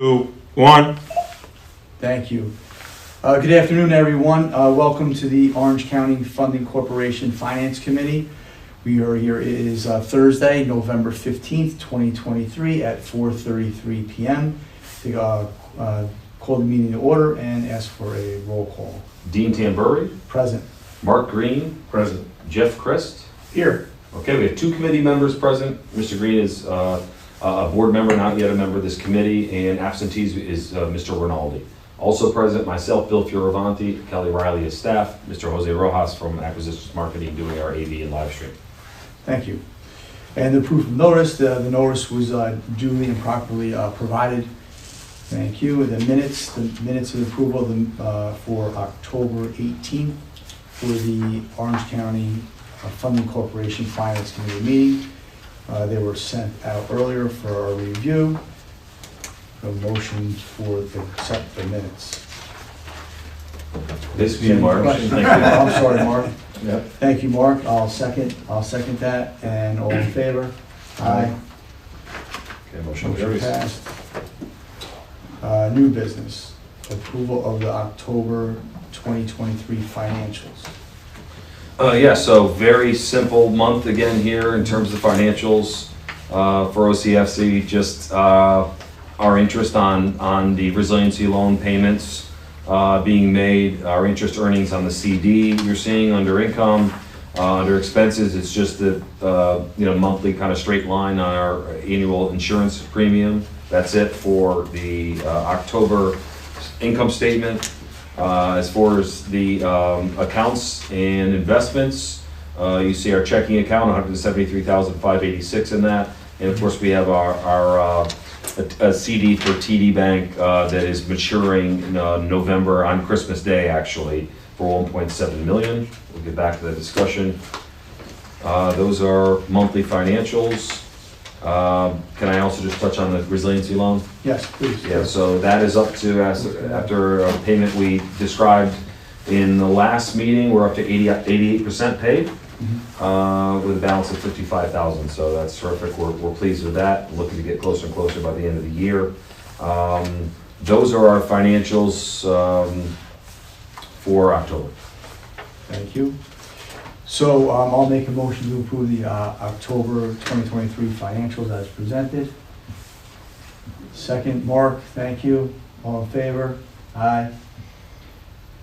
2, 1. Thank you. Good afternoon, everyone. Welcome to the Orange County Funding Corporation Finance Committee. We are here. It is Thursday, November 15th, 2023 at 4:33 p.m. to call the meeting to order and ask for a roll call. Dean Tambury. Present. Mark Green. Present. Jeff Christ. Here. Okay, we have two committee members present. Mr. Green is a board member, not yet a member of this committee, and absentees is Mr. Rinaldi. Also present, myself, Bill Fioravanti, Kelly Riley as staff, Mr. Jose Rojas from Acquisitions Marketing doing our AV and live stream. Thank you. And the proof of notice, the notice was duly and properly provided. Thank you. The minutes of approval for October 18th for the Orange County Funding Corporation Finance Committee meeting. They were sent out earlier for our review. A motion to accept the minutes. This being Mark. I'm sorry, Mark. Yep. Thank you, Mark. I'll second that. And all in favor? Aye. Okay, motion Motion carries. passed. New business. Approval of the October 2023 financials. Yeah, so very simple month again here in terms of financials for OCFC. Just our interest on the resiliency loan payments being made, our interest earnings on the CD you're seeing under income, under expenses. It's just the monthly kind of straight line on our annual insurance premium. That's it for the October income statement. As far as the accounts and investments, you see our checking account, 173,586 in that, and of course we have our a CD for TD Bank that is maturing in November on Christmas Day, actually, for 1.7 million. We'll get back to that discussion. Those are monthly financials. Can I also just touch on the resiliency loan? Yes, please. Yeah, so that is up to, after a payment we described in the last meeting, we're up to 88% paid, with a balance of $55,000. So that's terrific. We're pleased with that. Looking to get closer and closer by the end of the year. Those are our financials for October. Thank you. So I'll make a motion to approve the October 2023 financials as presented. Second, Mark, thank you. All in favor? Aye.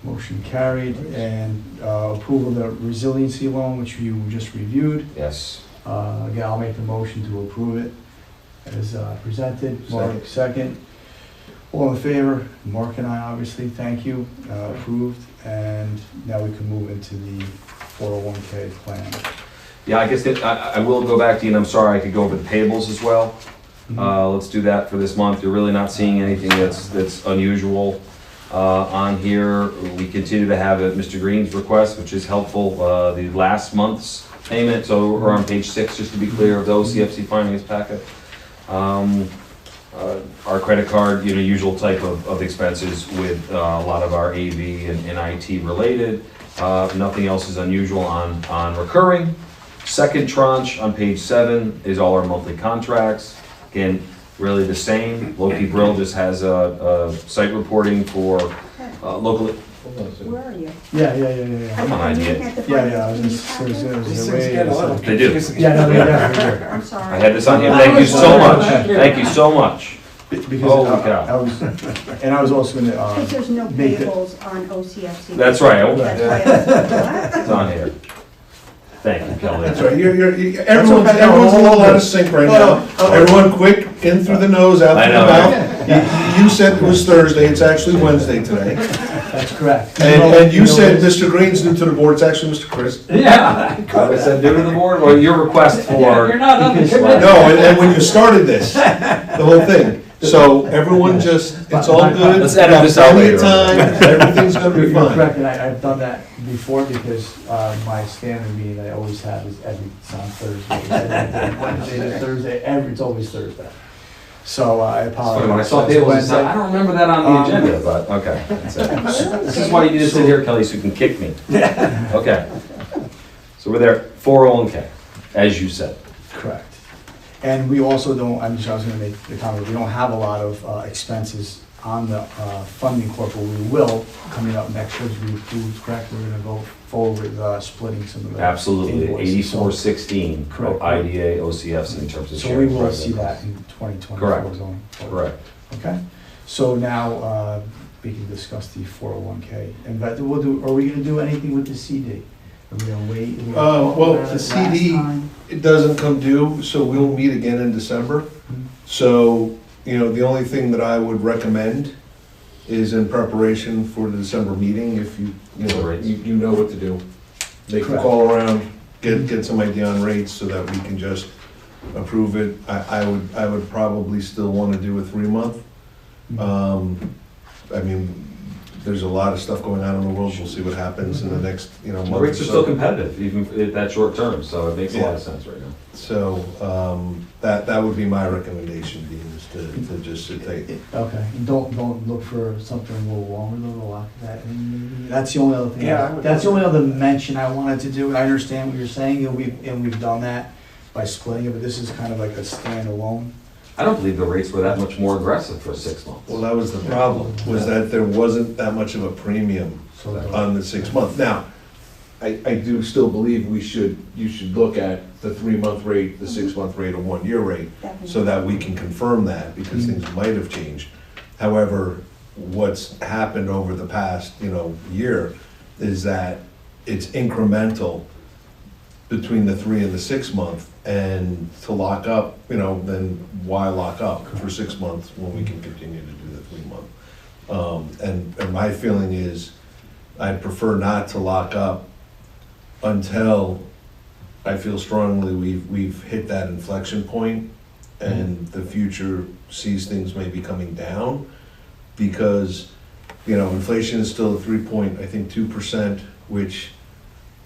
Motion carried. And approval of the resiliency loan, which you just reviewed. Yes. Again, I'll make the motion to approve it as presented. Mark, second. All in favor? Mark and I, obviously, thank you. Approved. And now we can move into the 401k plan. Yeah, I guess I will go back to you, and I'm sorry I could go over the payables as well. Let's do that for this month. You're really not seeing anything that's unusual on here. We continue to have at Mr. Green's request, which is helpful, the last month's payment. So we're on page 6, just to be clear, of the OCFC finance packet. Our credit card, usual type of expenses with a lot of our AV and IT related. Nothing else is unusual on recurring. Second tranche on page 7 is all our monthly contracts. Again, really the same. Loki Brill just has a site reporting for local. Where are you? Yeah. Come on, idea. They do. Yeah, no, they I'm sorry. I had this on here. Thank you so much. Thank you so much. Because Holy I cow. was also going Because to there's no make it. payables on OCFC. That's right. That's why I was like, It's on here. Thank you, Kelly. That's right. Everyone's a little out of sync right now. Everyone quick, in through the nose, out I through know. the mouth. You said it was Thursday, it's actually Wednesday today. That's correct. And you said Mr. Green's new to the board, it's actually Mr. Chris. Yeah. I said new to the board, or your request for? You're not on the committee. No, and when you started this, the whole thing. So everyone just, it's all good. Let's edit this out Plenty of later. time, everything's gonna be You're fine. correct, and I've done that before because my standard meeting I always have is it's on Thursday. Wednesday to Thursday, it's always Thursday. So I apologize. When I saw tables, I don't remember that on the agenda, but okay. That's it. This is why you need to sit here, Kelly, so you can kick me. Okay. So we're there, 401k, as you said. Correct. And we also don't, I was gonna make the comment, we don't have a lot of expenses on the funding corporate. We will coming up next year, as we do, correct, we're gonna go forward with splitting some of the. Absolutely, invoices. 8416, Correct. IDA, OCFC in terms of So we sharing. will see revenues. that in 2024 Correct. going forward. Correct. Okay, so now we can discuss the 401K. And but we'll do, are we gonna do anything with the CD? Are we gonna wait? Are we gonna talk Well, about the it last CD, time? it doesn't come due, so we'll meet again in December. Mhm. So, the only thing that I would recommend is in preparation for the December meeting, if Rates. you know what to do. Make a Correct. call around, get some idea on rates so that we can just approve it. I would probably still want to do a 3-month. I mean, there's a lot of stuff going on in the world, we'll see what happens in the next, month The or rates are so. still competitive, even at that short term, so it makes a lot of sense right now. So, that would be my recommendation, Dean, is to just sit tight. Okay, and don't look for something a little longer though, to lock that in maybe? That's the only other thing. Yeah, I would- That's the only other mention I wanted to do. I understand what you're saying, and we've done that by splitting it, but this is kind of like a standalone. I don't believe the rates were that much more aggressive for 6 months. Well, that was the problem, was that there wasn't that much of a premium So that- on the 6-month. Now, I do still believe you should look at the 3-month rate, the 6-month rate, a 1-year rate, so that we can confirm that, because things might have changed. However, what's happened over the past, year is that it's incremental between the 3 and the 6-month, and to lock up, then why lock up for 6 months when we can continue to do the 3-month? And my feeling is, I'd prefer not to lock up until I feel strongly we've hit that inflection point and the future sees things maybe coming down, because, inflation is still at 3.2%, which,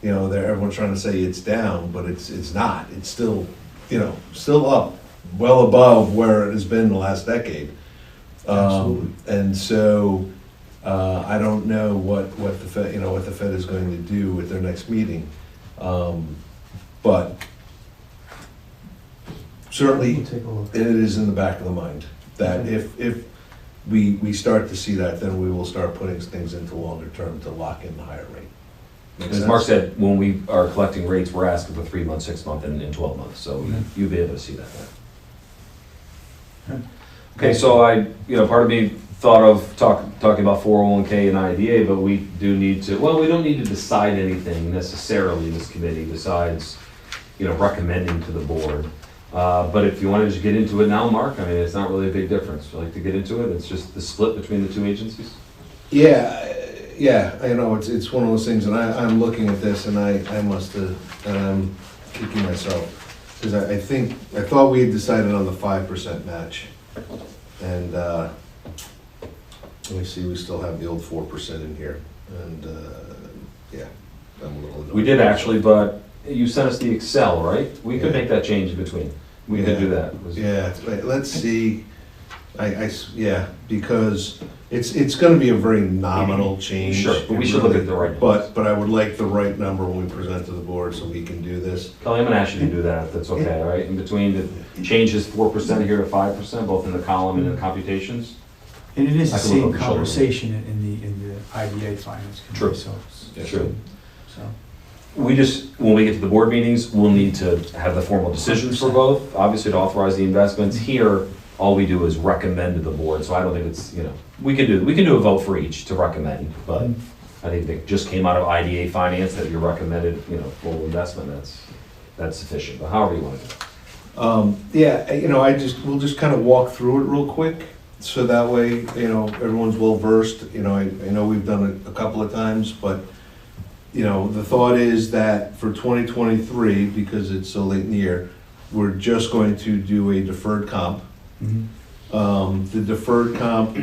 everyone's trying to say it's down, but it's not. It's still, still up, well above where it has been the last decade. Absolutely. And so, I don't know what the Fed is going to do at their next meeting. But certainly, We'll take a look. it is in the back of the mind, that if we start to see that, then we will start putting things into longer term to lock in the higher rate. Make As Mark sense? said, when we are collecting rates, we're asking for 3 months, 6 months, and 12 months, so you'll be able to see that now. Okay, so part of me thought of talking about 401K and IDA, but we do need to, we don't need to decide anything necessarily in this committee besides, recommending to the board. But if you want to just get into it now, Mark, it's not really a big difference. Would you like to get into it? It's just the split between the two agencies? Yeah, I know, it's one of those things, and I'm looking at this, and I must have, and I'm kicking myself, because I thought we had decided on the 5% match, and, let me see, we still have the old 4% in here, and, yeah, I'm a little annoyed. We did actually, but you sent us the Excel, right? We could Yeah. make that change in between. We could do that. Yeah, let's see, yeah, because it's gonna be a very nominal change. Sure, but we should look at the right numbers. But I would like the right number when we present to the board, so we can do this. Kelly, I'm gonna ask you to do that, if that's okay, all right? In between the changes 4% here to 5%, both in the column and in the computations. And it is I the can look same over the shoulder. conversation in the IDA finance True. committee, so. True. So, We just, when we get to the board meetings, we'll need to have the formal decisions for both, obviously to authorize the investments. Here, all we do is recommend to the board, so I don't think it's, we can do a vote for each to recommend, but I think that just came out of IDA finance that you recommended, full investment, that's sufficient, but however you want to do it. Yeah, we'll just kind of walk through it real quick, so that way, everyone's well versed. I know we've done it a couple of times, but, the thought is that for 2023, because it's so late in the year, we're just going to do a deferred comp. The deferred comp,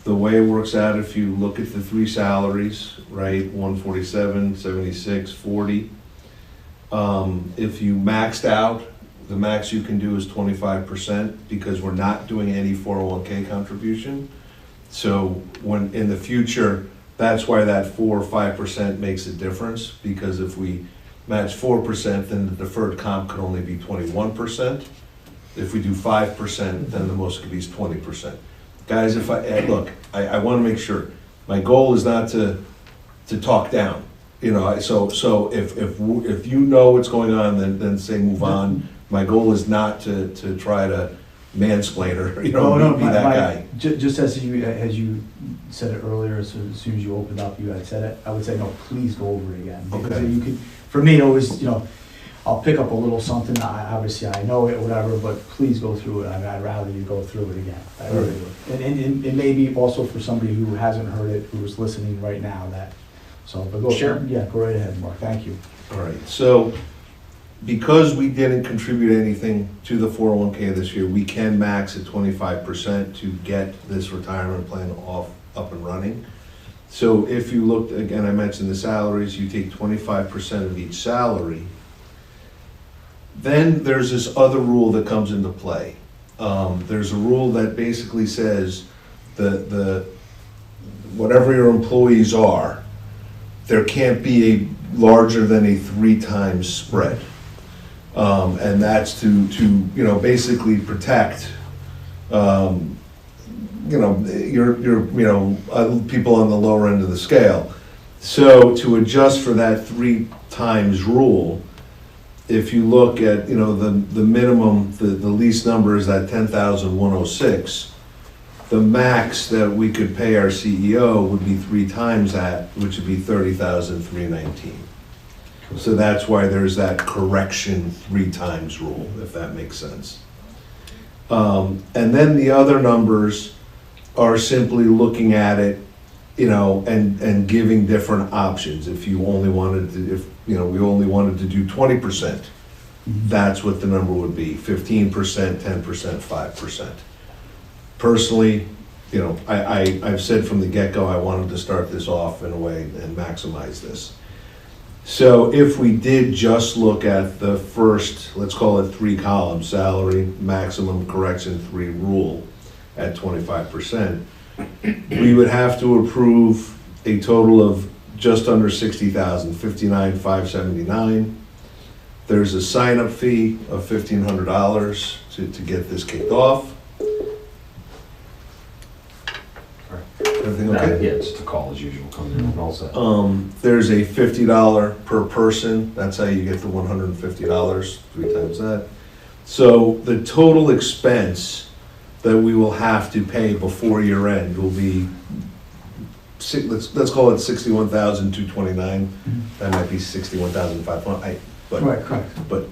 the way it works out, if you look at the 3 salaries, right, 147, 76, 40. If you maxed out, the max you can do is 25%, because we're not doing any 401K contribution. So when, in the future, that's why that 4 or 5% makes a difference, because if we match 4%, then the deferred comp could only be 21%. If we do 5%, then the most could be is 20%. Guys, if look, I wanna make sure, my goal is not to talk down. You know, so if you know what's going on, then say move on. My goal is not to try to mansplain or, you know, be that guy. Just as you said it earlier, so as soon as you opened up, you had said it, I would say, no, please go over it again. Because Okay. you could, for me, it always, you know, I'll pick up a little something, obviously I know it, whatever, but please go through it. I'd rather you go through it again. I really would. And maybe also for somebody who hasn't heard it, who's listening right now, but go. Sure. Yeah, go right ahead, Mark, thank you. All right, so because we didn't contribute anything to the 401K this year, we can max at 25% to get this retirement plan up and running. So if you looked, again, I mentioned the salaries, you take 25% of each salary. Then there's this other rule that comes into play. There's a rule that basically says whatever your employees are, there can't be a larger than a 3 times spread. And that's to you know, basically protect, you know, people on the lower end of the scale. So to adjust for that 3 times rule, if you look at, you know, the minimum, the least number is at 10,106. The max that we could pay our CEO would be 3 times that, which would be 30,319. So that's why there's that correction 3 times rule, if that makes sense. And then the other numbers are simply looking at it, you know, and giving different options. If you only wanted to, if, you know, we only wanted to do 20%, that's what the number would be, 15%, 10%, 5%. Personally, you know, I've said from the get-go, I wanted to start this off in a way and maximize this. So if we did just look at the first, let's call it 3 columns, salary, maximum correction 3 rule at 25%, we would have to approve a total of just under 60,000, 59,579. There's a sign-up fee of $1,500 to get this kicked off. Everything okay? Yeah, it's a call as usual, comes in and all set. There's a $50 per person, that's how you get the $150, 3 times that. So the total expense that we will have to pay before year end will be, let's call it 61,229. That might be 61,500, Right, correct. but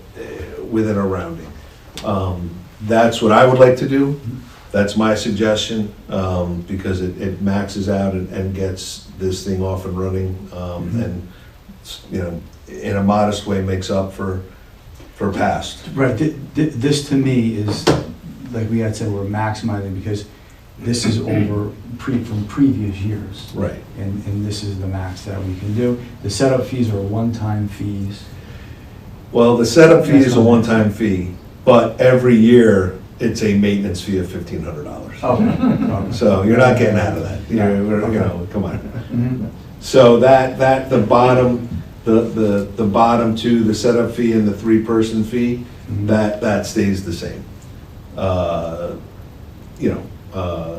within a rounding. That's what I would like to do. That's my suggestion, because it maxes out and gets this thing off and running, and, you know, in a modest way makes up for past. Right, this to me is, like we had said, we're maximizing because this is over from previous years. Right. And this is the max that we can do. The setup fees are one-time fees. Well, the setup fee is a one-time fee, but every year it's a maintenance fee of $1,500. Okay. So you're not getting out of that. You know, come on. Mhm. So that the bottom, the bottom 2, the setup fee and the 3-person fee, Mhm. that stays the same. You know,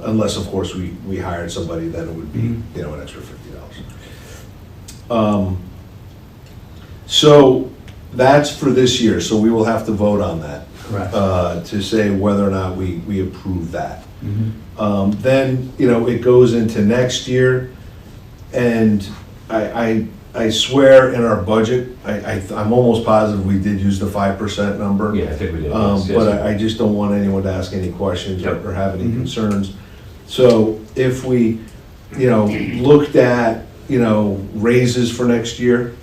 unless of course we hired somebody, then it would be, Mhm. you know, an extra $50. So that's for this year, so we will have to vote on that. Correct. To say whether or not we approve that. Mhm. Then, you know, it goes into next year, and I swear in our budget, I'm almost positive we did use the 5% number. Yeah, I think we did. Yes, yes. But I just don't want anyone to ask any questions Yep. or have any Mhm. concerns. So if we, you know, looked at, you know, raises for next year,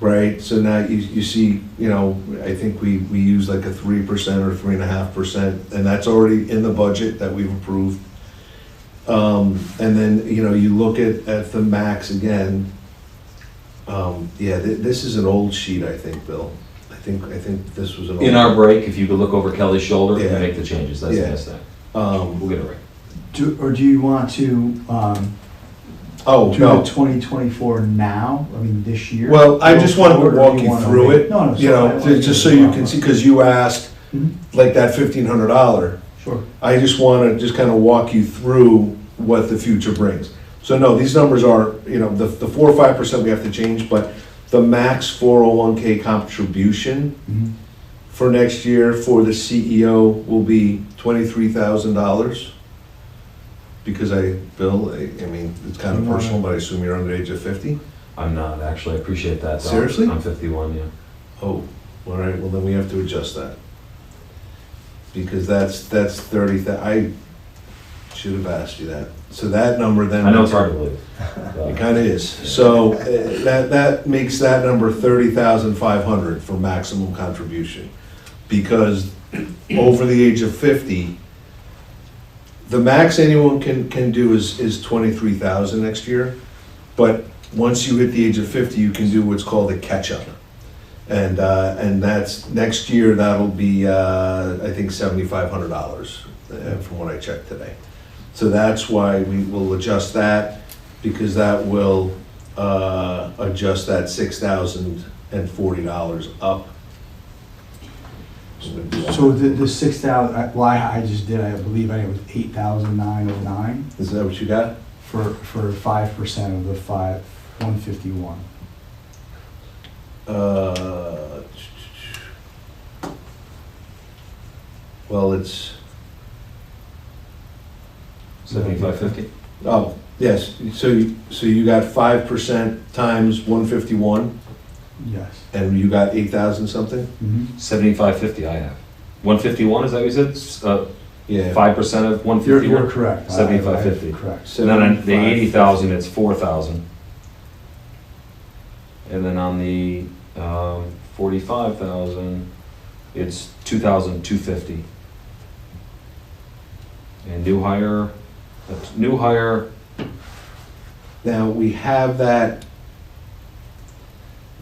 right? So now you see, you know, I think we use like a 3% or 3.5%, and that's already in the budget that we've approved. And then, you know, you look at the max again. This is an old sheet, I think, Bill. I think this was an old. In our break, if you could look over Kelly's shoulder Yeah. and make the changes, that's the Yeah. best thing. We'll get it right. Do you want to Oh, do no. the 2024 now? I mean, this year? Well, I just wanted to Or do walk you wanna through wait? it, No, you sorry, I know, wanna just do so it you now. can see, because you asked, like that $1,500. Sure. I just want to just kind of walk you through what the future brings. So no, these numbers are, the 4 or 5% we have to change, but the max 401k contribution Mhm. for next year for the CEO will be $23,000. Because Bill, I mean, it's kind of personal, but I assume you're under the age of 50? I'm not, actually, I appreciate that. though. Seriously? I'm 51, yeah. Oh, all right, well then we have to adjust that. Because that's 30, I should have asked you that. So that number then. I know it's hard to believe. It kind of is. So that makes that number 30,500 for maximum contribution. Because over the age of 50, the max anyone can do is 23,000 next year. But once you hit the age of 50, you can do what's called a catch-up. And that's, next year, that'll be, I think, $7,500 from what I checked today. So that's why we will adjust that, because that will adjust that $6,040 up. So the 6,000, well, I just did, I believe, it was 8,909 Is that what you got? for 5% of the 151. Well, it's, 7550? oh, yes, so you got 5% times 151, Yes. and you got 8,000 something? Mhm. 7550 I have. 151, is that what you said? Yeah. 5% of You're 151? correct. 7550. Correct. And then on the 80,000, it's 4,000. And then on the 45,000, it's 2,250. And new hire, Now, we have that,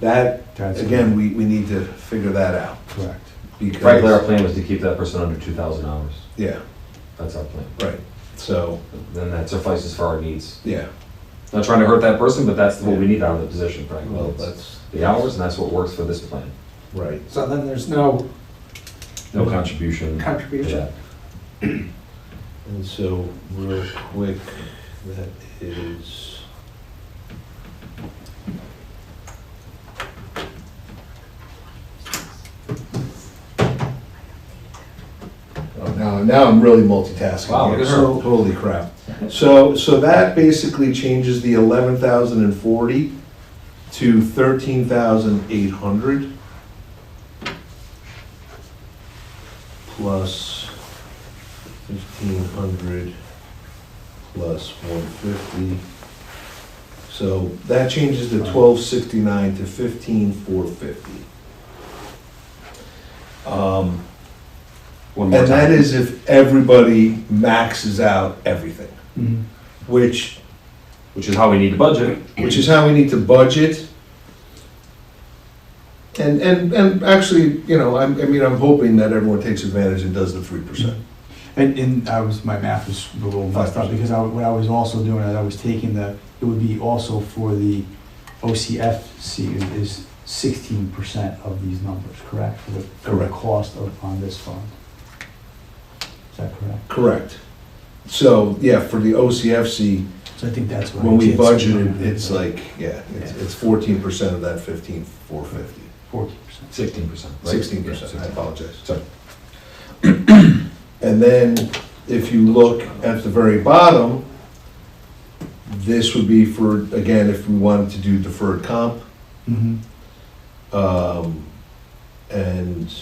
That's again, we need to figure that out. correct. Because, frankly, our plan was to keep that person under 2,000 hours. yeah, That's our plan. right, so, Then that suffices for our needs. yeah, Not trying to hurt that person, but that's what we need out of the position, frankly. well, It's that's, the hours, and that's what works for this plan. right. So then there's no No contribution. contribution. Yeah. And so, real quick, that is. Oh, now I'm really multitasking. Wow, here, look at her. so holy crap. So that basically changes the 11,040 to 13,800 plus 1,500 plus 150. So that changes the 1,269 to 15,450. One more And that time. is if everybody maxes out everything, Mhm. which Which is how we need to budget. is how we need to budget. And actually, I'm hoping that everyone takes advantage and does the 3%. And my math was a little messed up, 5%. because what I was also doing, I was taking it would be also for the OCFC is 16% of these numbers, correct? For the Correct. cost on this fund. Is that correct? Correct. So, yeah, for the OCFC, So I think that's what. when we did. budgeted, it's like, it's 14% of that 15,450. 14%. 16%, right? 16%, Yeah, I apologize. Sorry. And then, if you look at the very bottom, this would be for, again, if we wanted to do deferred comp. Mhm. And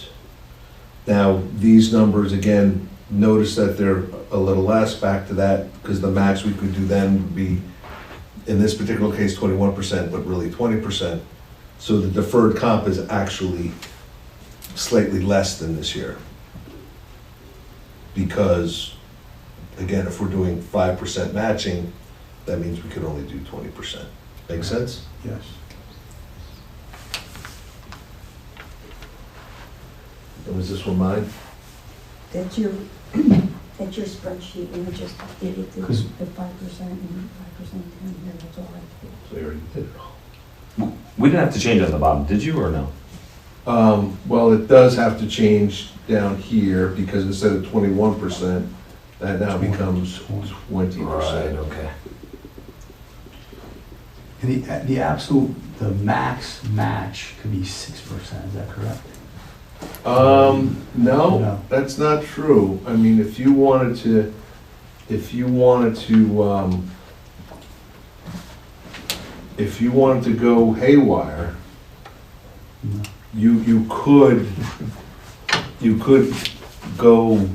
now, these numbers, again, notice that they're a little less, back to that, because the max we could do then would be, in this particular case, 21%, but really 20%. So the deferred comp is actually slightly less than this year. Because, again, if we're doing 5% matching, that means we could only do 20%. Make sense? Yes. And was this one mine? That's your spreadsheet, and I just updated the 'Cause- 5% and 5% down here, that's all I did. So you already did it all. We didn't have to change on the bottom, did you, or no? Well, it does have to change down here, because instead of 21%, that now becomes 20%. okay. And the absolute, the max match could be 6%, is that correct? No, No. that's not true. I mean, if you wanted to, if you wanted to go haywire, No. you could go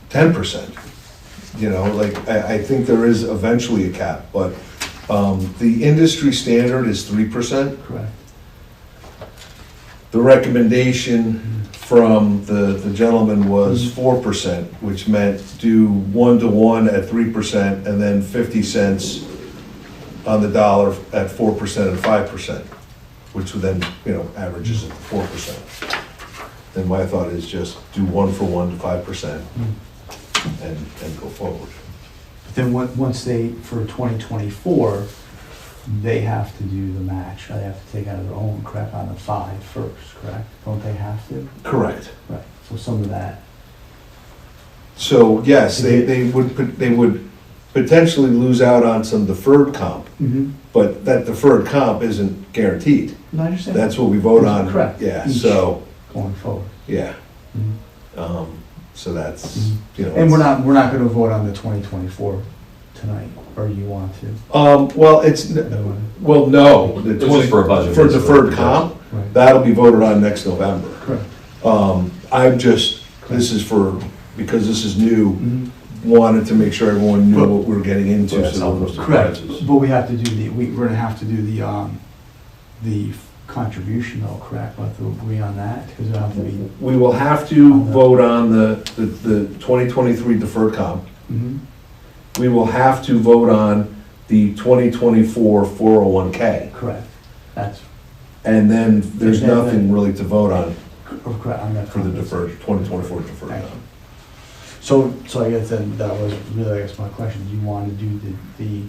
10%. You know, like, I think there is eventually a cap, but the industry standard is 3%. Correct. The recommendation from the gentleman was 4%, which meant do 1-to-1 at 3% and then 50 cents on the dollar at 4% and 5%, which would then, averages at 4%. Then my thought is just do 1-for-1 to 5% and go forward. But then once they, for 2024, they have to do the match. They have to take out of their own, correct, on the 5 first, correct? Don't they have to? Correct. Right, so some of that. So yes, they would potentially lose out on some deferred comp, but that deferred comp isn't guaranteed. No, I understand. That's what we vote on. Correct. Yeah, Each so, Going forward. yeah, Mhm. so that's, Mhm. And we're not gonna vote on the 2024 tonight, or you want to? well, it's, well, no. the It's just for a budget. For deferred comp, Right, that'll be voted on next November. correct. I'm just, this is for, because this is new, Mhm. wanted to make sure everyone knew what we were getting into, Yeah, so there were no Correct, surprises. but we have to do we're gonna have to do the contribution though, correct? We'll have to agree on that, because it'll have to be. We will have to vote on the 2023 deferred comp. Mhm. We will have to vote on the 2024 401K. Correct, that's, And then there's And then- nothing really to vote on correct, on that. for the deferred, 2024 deferred Thank comp. So I guess then that was really, I guess, my question. Do you want to do the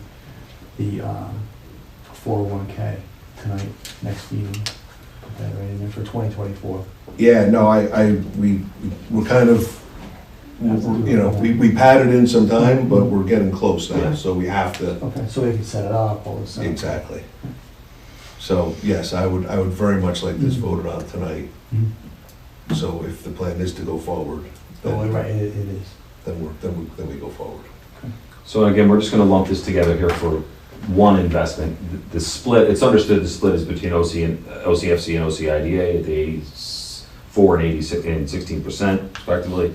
401K tonight, next meeting? Put that right in there for 2024. Yeah, no, we're kind of, we padded in some time, but we're getting close now, so we have to, Okay, so we can set it up, all this. exactly. So, yes, I would very much like this voted on tonight. Mhm. So if the plan is to go forward, Oh, then, right, it is. then we go forward. So again, we're just gonna lump this together here for one investment. The split, it's understood the split is between OCFC and OCIDA at the 84 and 86 and 16% respectively.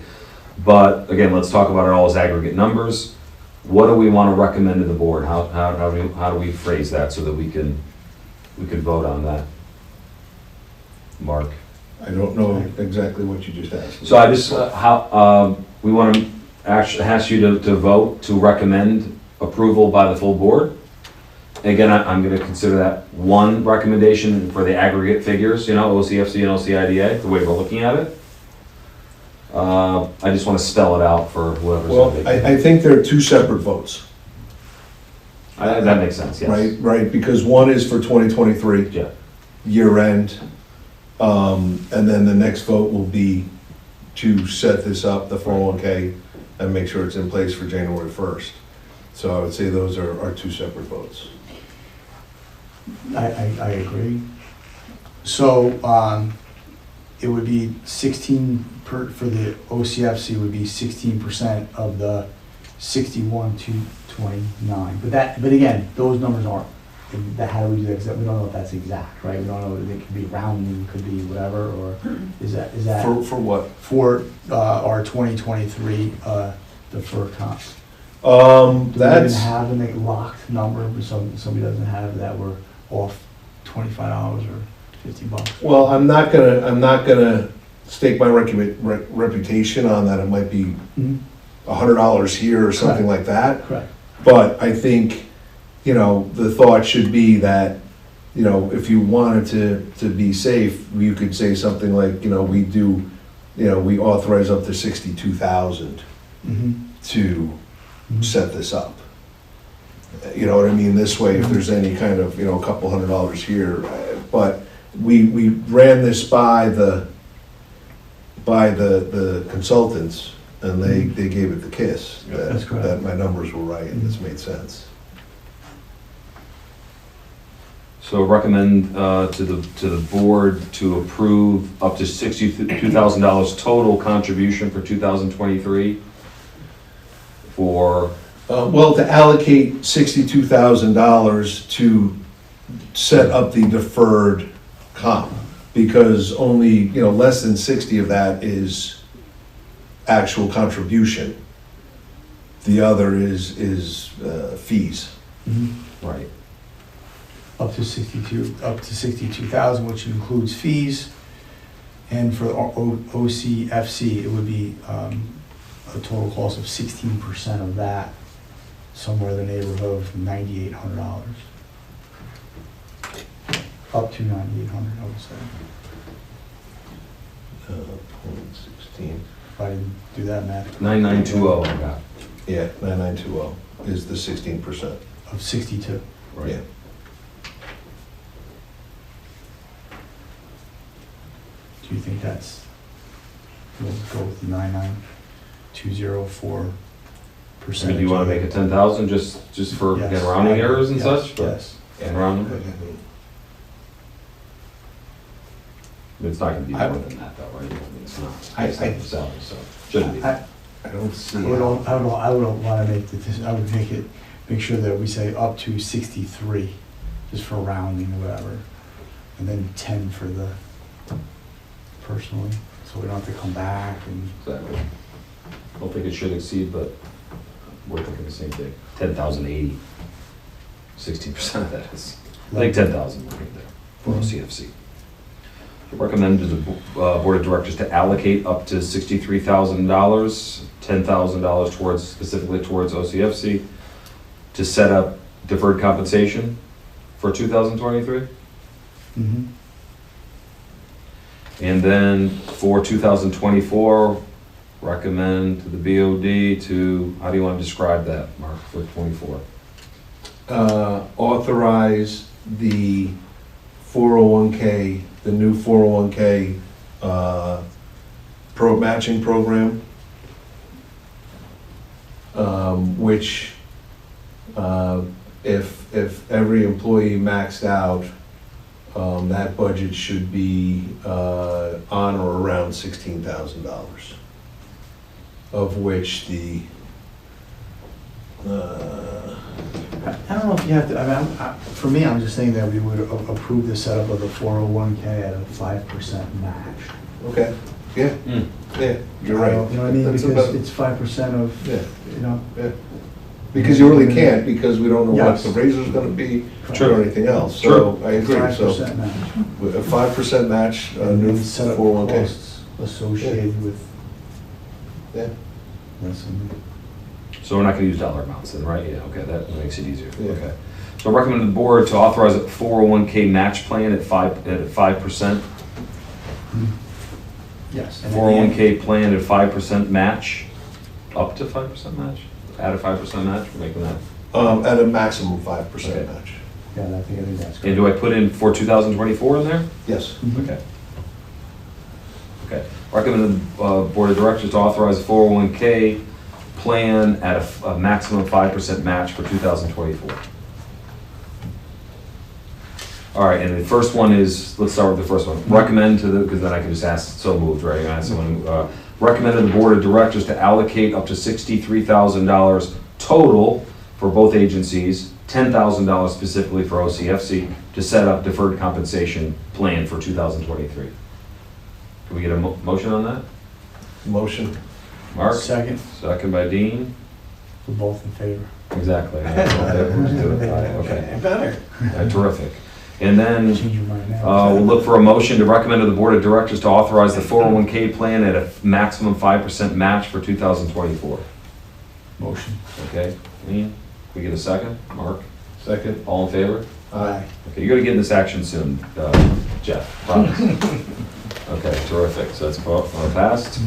But again, let's talk about it all as aggregate numbers. What do we want to recommend to the board? How do we phrase that so that we can vote on that? Mark? I don't know exactly what you just asked. So I just, we want to ask you to vote to recommend approval by the full board. Again, I'm going to consider that one recommendation for the aggregate figures, OCFC and OCIDA, the way we're looking at it. I just want to spell it out for whoever's. Well, I think there are two separate votes, That makes sense, yes. right, because one is for 2023, Yeah. year end, and then the next vote will be to set this up, the 401K, and make sure it's in place for January 1st. So I would say those are two separate votes. I agree. So, it would be 16 for the OCFC would be 16% of the 61,229. But again, those numbers aren't, how do we do that? 'Cause we don't know if that's exact, right? We don't know, it could be rounding, could be whatever, or is that? For what? For, our 2023, deferred comps. Do we That's, even have a locked number, but somebody doesn't have that, we're off $25 or $50? well, I'm not gonna stake my reputation on that. It might be Mhm. $100 here or something like that. Correct. But I think, the thought should be that, if you wanted to be safe, you could say something like, we authorize up to 62,000 Mhm. to set this up. You know what I mean? This way, if there's any kind of, a couple $100 here, but we ran this by the consultants, and they gave it the kiss. Yeah, that's correct. That my numbers were right, and this made sense. So recommend to the board to approve up to $62,000 total contribution for 2023 for, Well, to allocate $62,000 to set up the deferred comp, because only, less than 60 of that is actual contribution. The other is fees. right, Up to 62,000, which includes fees. And for OCFC, it would be a total cost of 16% of that, somewhere in the neighborhood of $9,800. Up to 9,800, I would say. 0.16. If I didn't do that math. 9920 I got. Yeah, 9920 is the 16%. Of 62. Right. Yeah. Do you think that's, we'll go with the 9,920 I mean, do you want to make it 10,000 just for Yes. again, rounding errors and Yes, such? Yes. And round them? It's not going to be more than that though, right? I mean, it's not. It's not the salary, so shouldn't be. I don't see I would want to make I would make sure that we say up to 63, just for rounding or whatever. And then 10 for the personally, so we don't have to come back and. Exactly. I don't think it should exceed, but we're thinking the same thing. 10,080. 16% of that is, I think 10,000 right there for OCFC. Recommend to the Board of Directors to allocate up to $63,000, $10,000 towards, specifically towards OCFC, to set up deferred compensation for 2023. Mm-hmm. And then for 2024, recommend to the BOD to, how do you want to describe that, Mark, for 24? Authorize the 401k, the new 401k matching program, which if every employee maxed out, that budget should be on or around $16,000, of which the I don't know if you have to, for me, I'm just saying that we would approve the setup of the 401k at a 5% match. okay, yeah, yeah, you're right. You know what I mean? That's Because about- it's 5% of, Yeah. Yeah. Because you really can't, because we don't know what Yes. the raiser's gonna be True. or anything else. So I agree, so 5% match. with a 5% match, And new then setup 401k. costs associated with Yeah, this. So we're not going to use dollar amounts then, right? Yeah, okay, that makes it easier. Yeah. Okay. So recommend the board to authorize a 401k match plan at 5%. Yes. 401k plan at 5% match, up to 5% match? At a 5% match, we're making that. at a maximum 5% Okay. match. Yeah, I think that's And good. do I put in for 2024 in there? Yes. Okay. Okay. Recommend the board of directors to authorize a 401k plan at a maximum 5% match for 2024. All right, and the first one is, let's start with the first one. Recommend to the, because then I can just ask, so moved, right? I ask someone, recommend to the board of directors to allocate up to $63,000 total for both agencies, $10,000 specifically for OCFC, to set up deferred compensation plan for 2023. Can we get a motion on that? Motion. Mark? Second, Second by Dean? we're both in favor. Exactly. Okay. Better. Terrific. And then Change your mind now. we'll look for a motion to recommend to the board of directors to authorize the 401k plan at a maximum 5% match for 2024. Motion. Okay, Dean, can we get a second? Mark? Second. All in favor? Aye. Okay, you're gonna get in this action soon, Jeff, promise. Okay, terrific, so that's passed.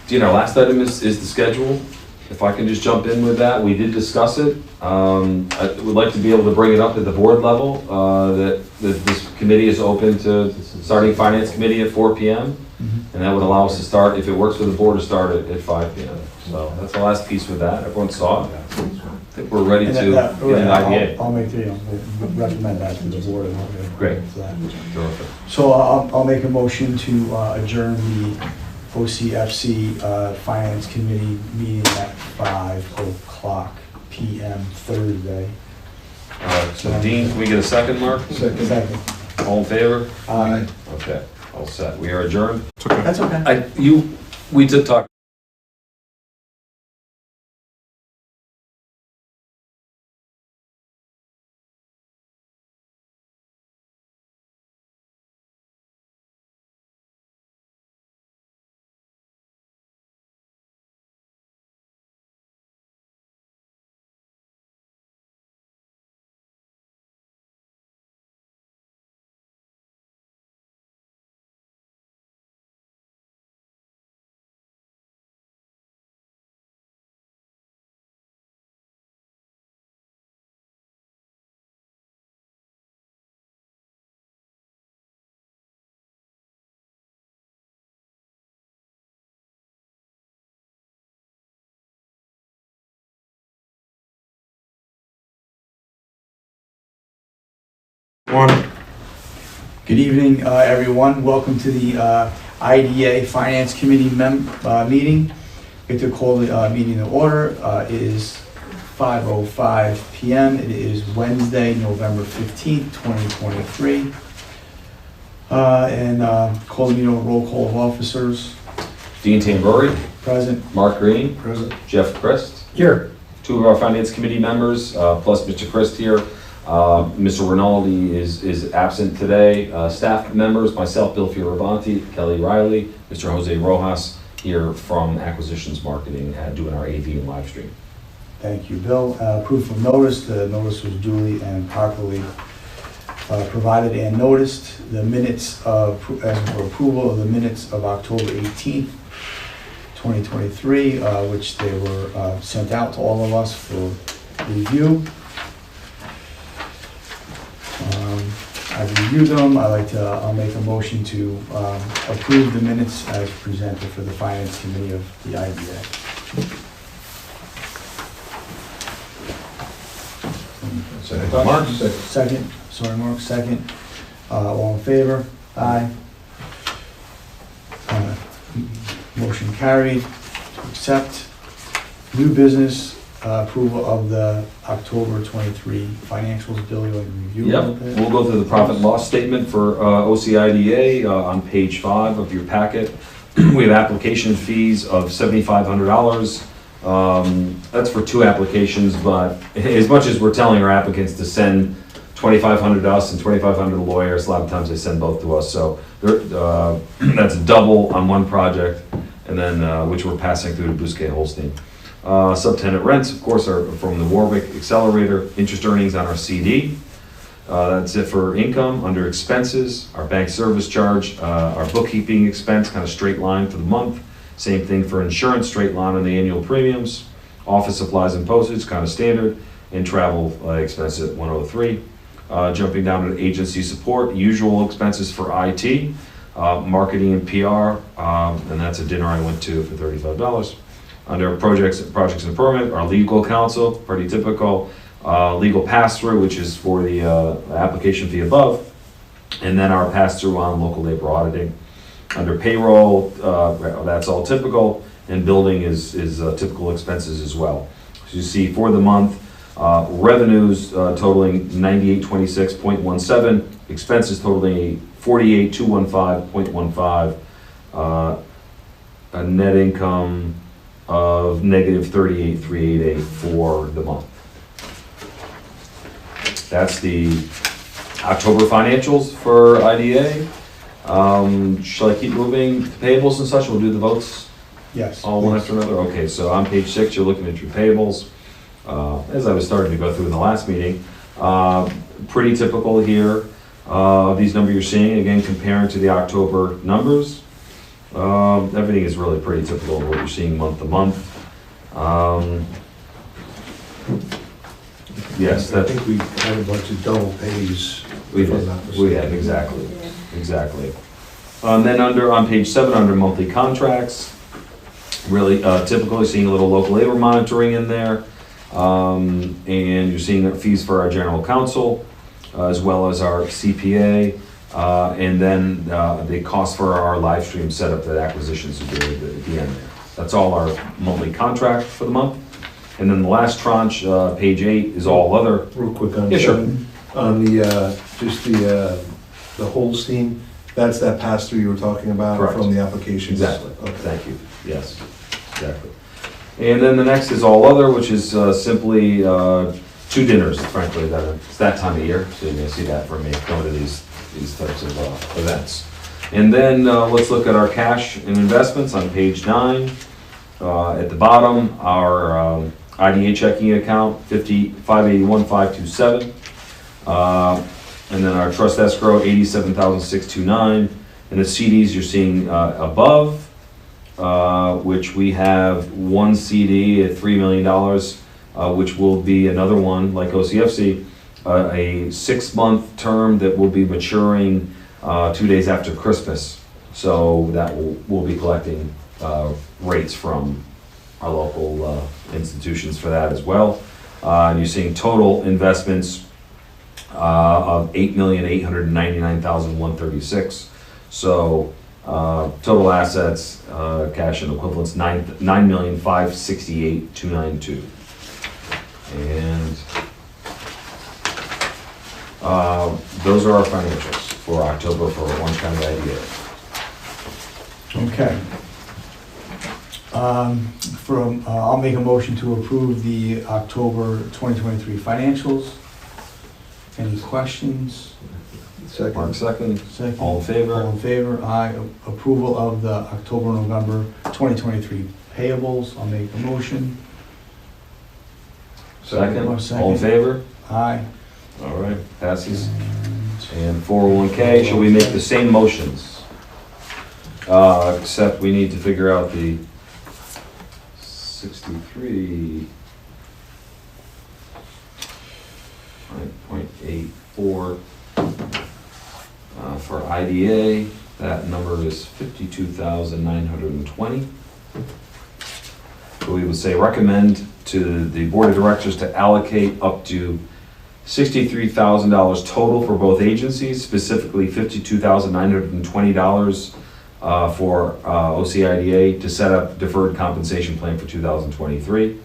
Dean, our last item is the schedule. If I can just jump in with that, we did discuss it. I would like to be able to bring it up at the board level, that this committee is open to starting finance committee at 4 p.m. And that would allow us to start, if it works for the board, to start at 5 p.m. So that's the last piece with that. Everyone saw it. I think we're ready to get an IDA. I'll make recommend that to the board. And Great. for that. Terrific. So I'll make a motion to adjourn the OCFC Finance Committee meeting at 5:00 p.m. Thursday. So Dean, can we get a second, Mark? Second. All in favor? Aye. Okay, all set. We are adjourned. That's okay. We did talk. Good evening, everyone. Welcome to the IDA Finance Committee meeting. Get to call the meeting to order. It is 5:05 p.m. It is Wednesday, November 15th, 2023. And call the meeting, roll call of officers. Dean Tamburri, Present. Mark Green, Present. Jeff Christ. Here. Two of our finance committee members, plus Mr. Christ here. Mr. Rinaldi is absent today. Staff members, myself, Bill Fioravanti, Kelly Riley, Mr. Jose Rojas here from Acquisitions Marketing, doing our AV and live stream. Thank you, Bill. Proof of notice. The notice was duly and properly provided and noticed. The minutes as for approval of the minutes of October 18th, 2023, which they were sent out to all of us for review. I've reviewed them. I'll make a motion to approve the minutes as presented for the Finance Committee of the IDA. Mark, Second. Sorry, Mark, second. All in favor? Aye. Motion carried. To accept. New business, approval of the October 23 financials. Bill, you want to review? Yep, a little bit? we'll go through the profit and loss statement for OCIDA on page 5 of your packet. We have application fees of $7,500. That's for 2 applications, but as much as we're telling our applicants to send $2,500 to us and $2,500 to lawyers, a lot of times they send both to us. So that's double on one project, and then which we're passing through to Bousquet Holstein. Subtenant rents, of course, are from the Warwick Accelerator. Interest earnings on our CD. That's it for income. Under expenses, our bank service charge, our bookkeeping expense, kind of straight line for the month. Same thing for insurance, straight line on the annual premiums. Office supplies and postage, kind of standard. And travel expenses at 103. Jumping down to agency support, usual expenses for IT, marketing and PR, and that's a dinner I went to for $35. Under projects and permit, our legal counsel, pretty typical. Legal pass-through, which is for the application fee above, and then our pass-through on local labor auditing. Under payroll, that's all typical, and building is typical expenses as well. So you see for the month, revenues totaling $9826.17, expenses totaling $48,215.15, a net income of negative $38,388 for the month. That's the October financials for IDA. Shall I keep moving to payables and such? We'll do the votes Yes. all one after another. Okay, so on page 6, you're looking at your payables. As I was starting to go through in the last meeting, pretty typical here. These numbers you're seeing, again, comparing to the October numbers. Everything is really pretty typical of what you're seeing month to month. Yes, I that, think we had a bunch of double pays. we if I'm did, not we mistaken. had, exactly, Yeah. exactly. Then on page 7, under monthly contracts, really typically seeing a little local labor monitoring in there. And you're seeing fees for our general counsel, as well as our CPA. And then the cost for our live stream setup that acquisitions are doing at the end there. That's all our monthly contract for the month. And then the last tranche, page 8, is all other. Real quick on Yeah, sure. seven, on the, just the Holstein, that's that pass-through you were talking about Correct. from the applications? Exactly. Okay. Thank you. Yes, exactly. And then the next is all other, which is simply 2 dinners, frankly, it's that time of year, so you're gonna see that from me, going to these types of events. And then let's look at our cash and investments on page 9. At the bottom, our IDA checking account, 581,527. And then our trust escrow, 87,629. And the CDs you're seeing above, which we have 1 CD at $3 million, which will be another one, like OCFC, a 6-month term that will be maturing 2 days after Christmas. So that we'll be collecting rates from our local institutions for that as well. And you're seeing total investments of $8,899,136. So total assets, cash and equivalents, $9,568,292. And those are our financials for October for Orange County IDA. Okay. I'll make a motion to approve the October 2023 financials. Any questions? Mark, second. Second. All in favor? All in favor? Aye. Approval of the October, November 2023 payables. I'll make a motion. Second. Second. All in favor? Aye. All right, passes. And And 401K, shall we make the same motions? Except we need to figure out the 63.84 for IDA. That number is 52,920. So we would say recommend to the Board of Directors to allocate up to $63,000 total for both agencies, specifically $52,920 for OCIDA to set up deferred compensation plan for 2023.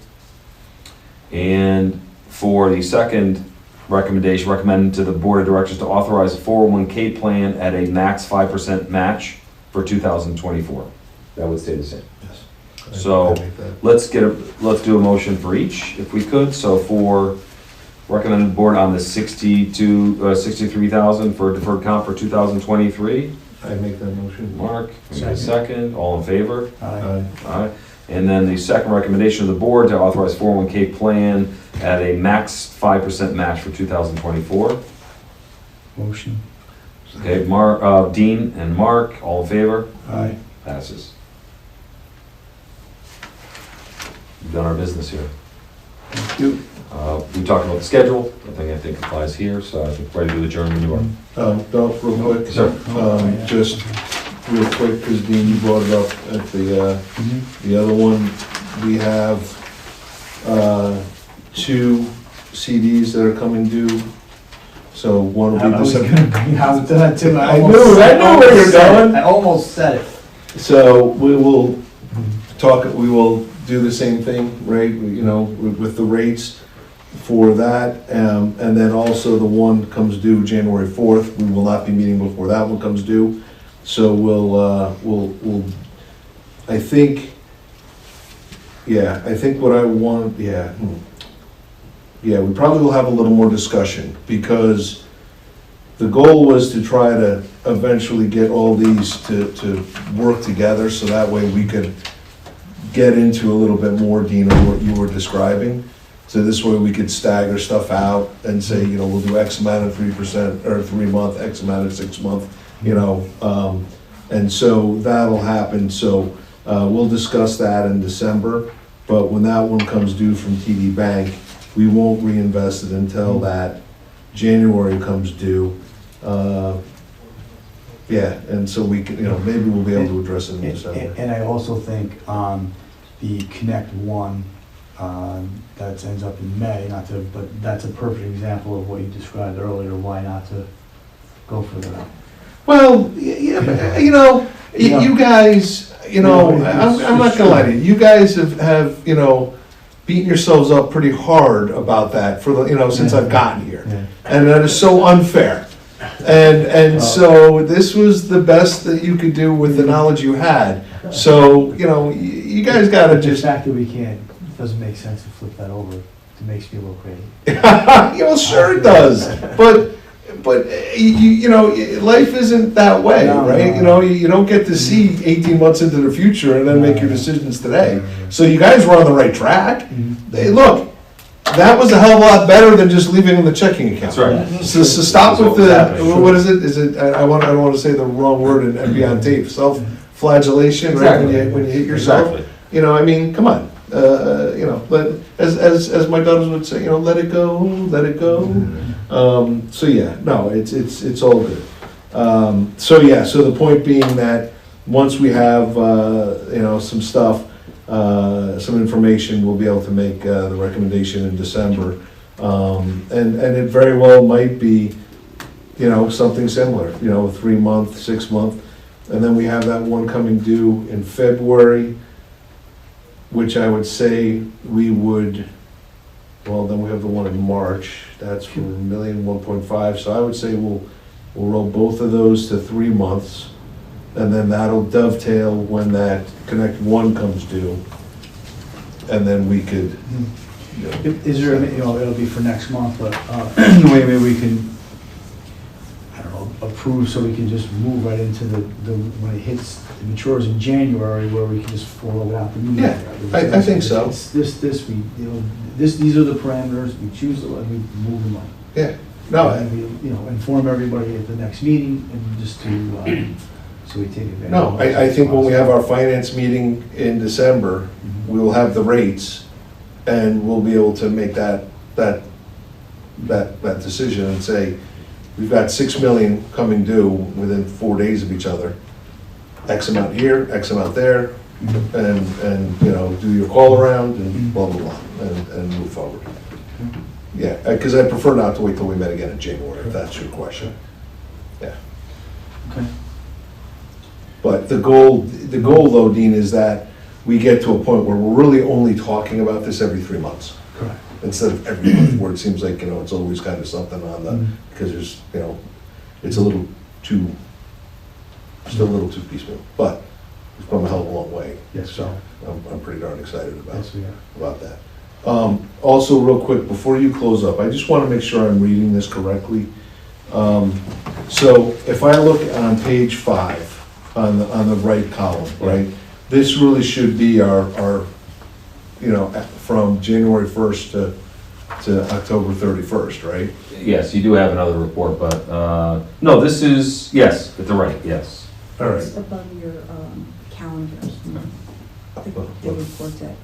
And for the second recommendation, recommend to the Board of Directors to authorize a 401k plan at a max 5% match for 2024. That would stay the same. Yes. So, I make that. let's do a motion for each, if we could. So for recommended board on the 63,000 for deferred comp for 2023. I make that motion. Mark, we need a Second. second. All in favor? aye. Aye. And then the second recommendation of the board to authorize 401k plan at a max 5% match for 2024. Motion. Okay, Dean and Mark, all in favor? Aye. Passes. We've done our business here. Thank you. We talked about the schedule. I think applies here, so I think ready to adjourn when you are. No, real quick. Sir. Just real quick, because Dean, you brought it up at the other one. We have 2 CDs that are coming due. So one will I be was December. gonna bring out that too. I knew where you're going. I almost said it. So we will we will do the same thing, right, with the rates for that. And then also the one comes due January 4th. We will not be meeting before that one comes due. So we'll, I think what I want, we probably will have a little more discussion, because the goal was to try to eventually get all these to work together, so that way we could get into a little bit more, Dean, of what you were describing. So this way we could stagger stuff out and say, we'll do X amount of 3% or 3 month, X amount of 6 month, and so that'll happen. So we'll discuss that in December. but when that one comes due from TD Bank, we won't reinvest it until that January comes due. Yeah, and so we can, maybe we'll be able to address it in December. And I also think the Connect One, that ends up in May, but that's a perfect example of what you described earlier, why not to go for that. Well, yeah, but, you guys, I'm not gonna lie to you, you guys have beaten yourselves up pretty hard about that for since I've gotten here. Yeah. And that is so unfair. And so this was the best that you could do with the knowledge you had. So, you guys gotta The just, fact that we can't, it doesn't make sense to flip that over, it makes me a little crazy. sure it does, but life isn't that way, No, right? no. You don't get to see 18 months into the future and then make your decisions today. No. So you guys were on the right track. Mhm. Hey, look, that was a hell of a lot better than just leaving in the checking account. That's right. So stop That's with what was happening. what is it? Is it? I don't want to say the wrong word and be on tape. Self-flagellation, right? Exactly. When you hit yourself. Exactly. Come on. But as my daughters would say, let it go, let it go. So yeah, no, it's all good. So the point being that once we have some stuff, some information, we'll be able to make the recommendation in December. And it very well might be, something similar, a 3 month, 6 month, and then we have that one coming due in February, which I would say we would, well, then we have the one in March, that's for $1.5 million, so I would say we'll roll both of those to 3 months, and then that'll dovetail when that Connect One comes due, and then we could, Is there, it'll be for next month, but maybe we can, I don't know, approve so we can just move right into the when it matures in January, where we can just follow out the new year. I think so. It's these are the parameters, we choose them, and we move them up. yeah, no, And we, inform everybody at the next meeting, and just to, so we take advantage. no, of I it. think when we have our finance meeting in December, we will have the rates, and we'll be able to make that decision and say, we've got 6 million coming due within 4 days of each other. X amount here, X amount there, and do your call around and blah, blah, blah, and move forward. Yeah, because I prefer not to wait till we met again in January, if that's your question. Yeah. Okay. But the goal though, Dean, is that we get to a point where we're really only talking about this every 3 months. Correct. Instead of every month, where it seems like, it's always kind of something on the, because there's, it's a little too, still a little too piecemeal, but we've come a hell of a long way. Yes, So I'm pretty darn excited Yes, we are. about that. Also, real quick, before you close up, I just want to make sure I'm reading this correctly. So if I look on page 5, on the right column, right? This really should be our from January 1st to October 31st, right? Yes, you do have another report, but, no, this is, yes, at the right, yes. All right. It's above your calendars, the report that,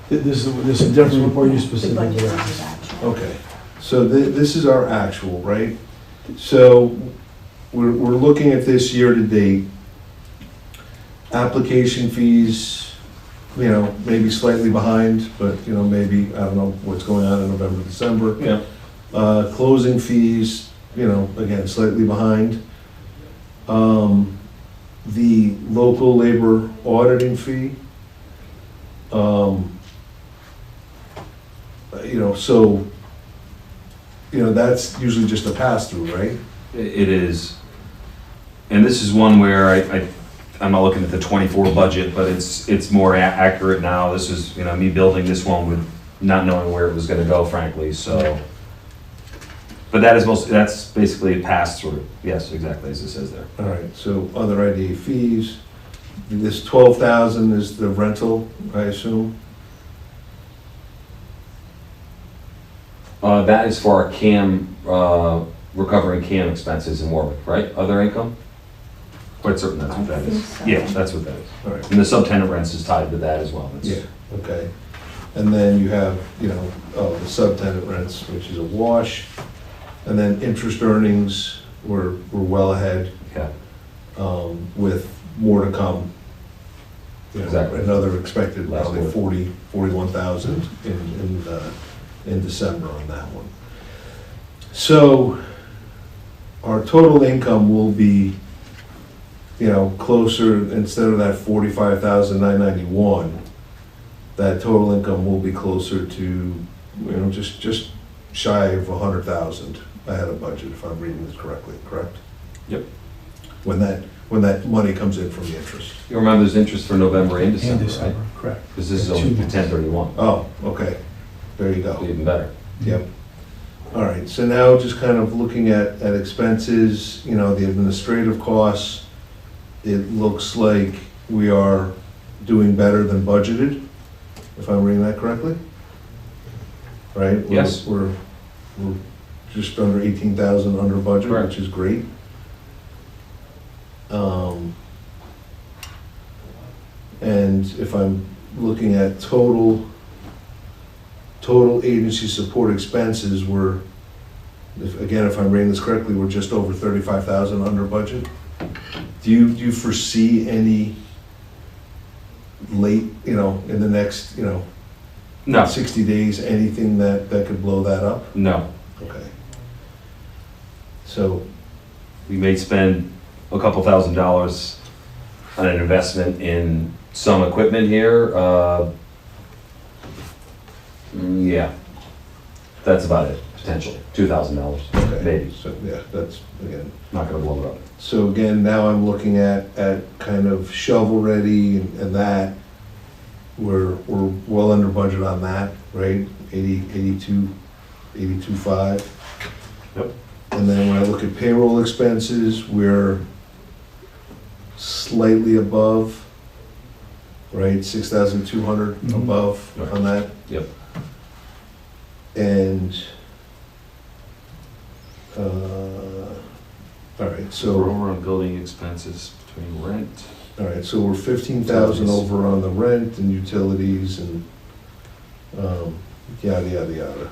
This is a different report you the specifically. budget is actual. Okay, so this is our actual, right? So we're looking at this year to date. Application fees, maybe slightly behind, but, maybe, I don't know what's going on in November, December. Yeah. Closing fees, again, slightly behind. The local labor auditing fee, that's usually just a pass-through, right? It is. And this is one where I'm not looking at the '24 budget, but it's more accurate now. This is, me building this one with not knowing where it was gonna go, frankly, so. But that's basically a pass-through. Yes, exactly, as it says there. All right, so other IDA fees, this 12,000 is the rental, I assume? That is for our CAM, recovering CAM expenses in Warwick, right? Other income? Quite certain that's what that I is. think so. Yeah, that's what that is. All right, And the subtenant rents is tied to that as well. That's- yeah, okay? And then you have, you know, the subtenant rents, which is a wash. And then interest earnings, we're well ahead, Yeah, with more to come. You know, Exactly. Another expected Last probably quarter. 41,000 in December on that one. So our total income will be, you know, closer, instead of that 45,991, that total income will be closer to, you know, just shy of 100,000 ahead of budget, if I'm reading this correctly, correct? Yep. When that money comes in from the interest. you remember there's interest for November and In December, right? December, correct. Because this is Yeah, only 2 for months. 10/31. 10/31, Oh, okay, there you go. even better. Yep. All right, so now just kind of looking at expenses, you know, the administrative costs, it looks like we are doing better than budgeted, if I'm reading that correctly? Right? We're- Yes. We're just under 18,000 under budget, Correct. which is great. And if I'm looking at total agency support expenses, we're, if I'm reading this correctly, we're just over 35,000 under budget. Do you foresee any late, you know, in the next, you know, No, 60 days, anything that could blow that up? no. Okay. So, We may spend a couple $1,000s on an investment in some equipment here. Yeah, that's about it, potentially, $2,000, okay. maybe. So, yeah, that's, again, Not gonna blow it up. so again, now I'm looking at kind of shovel ready and that. We're well under budget on that, right? 82.5. Yep. And then when I look at payroll expenses, we're slightly above, right? 6,200 Mhm. above Right. on that. Yep. And, all right, So we're so, over on building expenses between rent. all right, so we're 15,000 Utilities. over on the rent and utilities and, yada, yada, yada.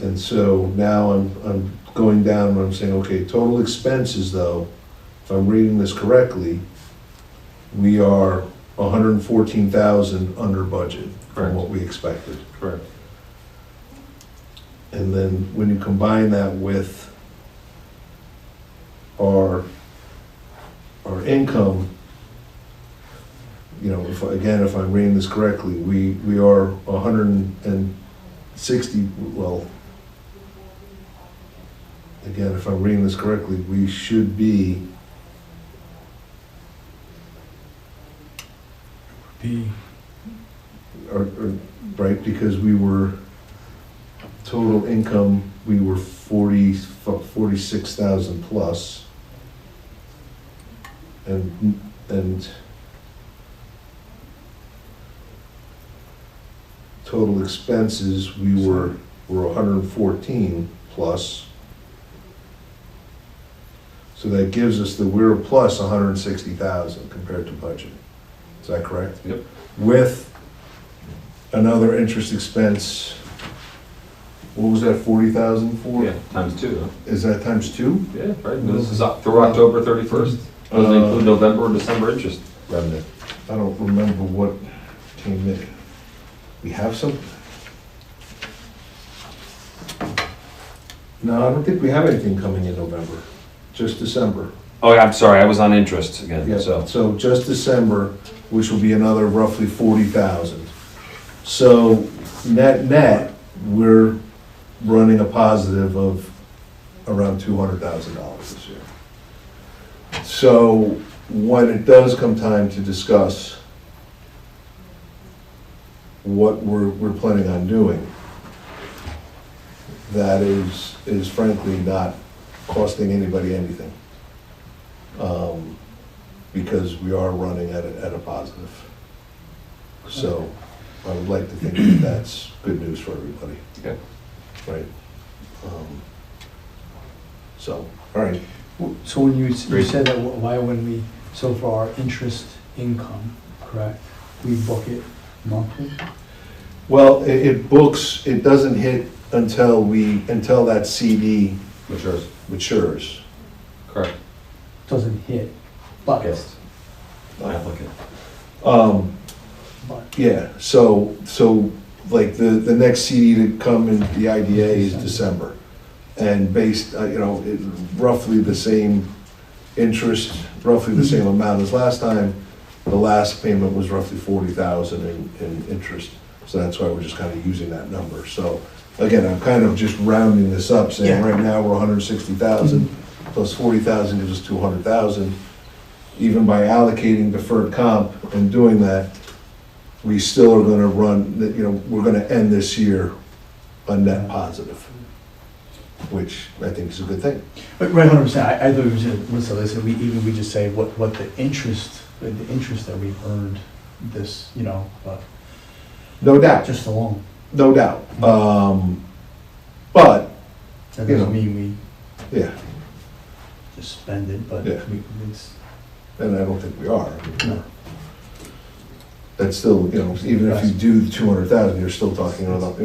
And so now I'm going down and I'm saying, okay, total expenses though, if I'm reading this correctly, we are 114,000 under budget Correct. from what we expected. Correct. And then when you combine that with our income, you know, if I'm reading this correctly, we are 160, well, again, if I'm reading this correctly, we should be, right, because we were, total income, we were 46,000 plus. And total expenses, we were 114 plus. So that gives us we're a plus 160,000 compared to budget. Is that correct? Yep. With another interest expense, what was that, 40,000 for? Yeah, times 2, huh? Is that times 2? Yeah, right, and this is up through October 31st. Doesn't include November or December interest revenue. I don't remember what came in. We have some? No, I don't think we have anything coming in November, just December. Oh, yeah, I'm sorry, I was on interest again, Yeah, so. so just December, which will be another roughly 40,000. So net, we're running a positive of around $200,000 this year. So when it does come time to discuss what we're planning on doing, that is frankly not costing anybody anything. Because we are running at a positive. So I would like to think that that's good news for everybody. Yeah. Right? So, all right. So when you Great. said that, why when we, so for our interest income, correct, we book it monthly? Well, it books, it doesn't hit until that CD Matures. matures. Correct. Doesn't hit, but, Yes. Applicant. Um, but, yeah, so like the next CD to come in the IDA is December. And based, roughly the same interest, roughly the same amount as last time. The last payment was roughly 40,000 in interest. So that's why we're just kind of using that number. So again, I'm kind of just rounding this up, saying Yeah. right now we're 160,000 plus 40,000 gives us 200,000. Even by allocating deferred comp and doing that, we still are gonna run, we're gonna end this year a net positive, which I think is a good thing. but right, 100%, I thought it was, what's the, we just say what the interest that we've earned this, No doubt, just alone. no doubt. But, That You know. doesn't mean we yeah, just spend it, but Yeah. it's, and I don't think we are. no. That's still, even if you do the 200,000, you're still talking about,